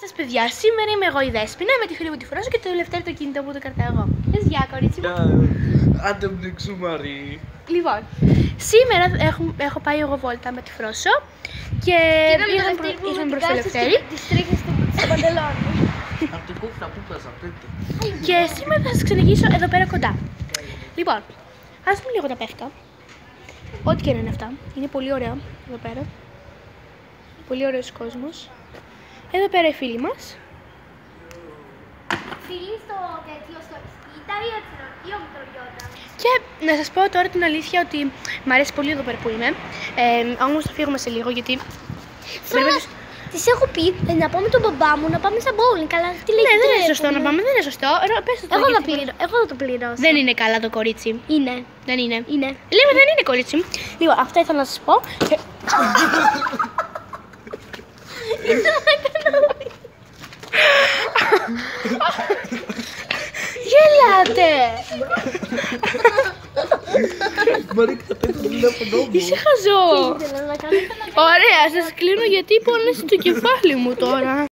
Σας παιδιά, σήμερα είμαι εγώ η Δέσποινα με τη φίλη μου τη Φρόσο και το Λευτέρη το κινητό που το κρατάω εγώ. Γεια κορίτσι μου. Άντε μπλεξού Μαρή. Λοιπόν, σήμερα έχω πάει εγώ βόλτα με τη Φρόσο και ήρθαμε προς το Λευτέρη. Τις τρίχες στο παντελόνι. Απ' την κούφτα που πέσα, πείτε. Και σήμερα θα σας εξηγήσω εδώ πέρα κοντά. Λοιπόν, ας πούμε λίγο τα πεύκα. Ό,τι και να είναι αυτά. Είναι πολύ ωραία εδώ πέρα. Πολύ ωραίος κόσμος. Εδώ πέρα οι φίλοι μας. Φίλοι στο τέτοιο, στο σκήτα ή ο Μητρογιώτα. Και να σας πω τώρα την αλήθεια ότι μου αρέσει πολύ εδώ πέρα που είμαι. Όμως θα φύγουμε σε λίγο γιατί... Της έχω πει να πάω με τον μπαμπά μου να πάμε στα bowling. Καλά, τι λέει. Ναι, δεν είναι σωστό να πάμε, δεν είναι σωστό. Πες το τώρα, γιατί Εγώ θα το πληρώσω. δεν είναι καλά το κορίτσι. Είναι. Δεν είναι. Είναι. Λέμε δεν είναι κορίτσι. Λοιπόν, αυτά ήθελα να σας πω. Γελάτε! Μαρή κατέβει τηλέφωνο μου. Είσαι χαζό! Ωραία, σας κλείνω γιατί πόνεσε το κεφάλι μου τώρα.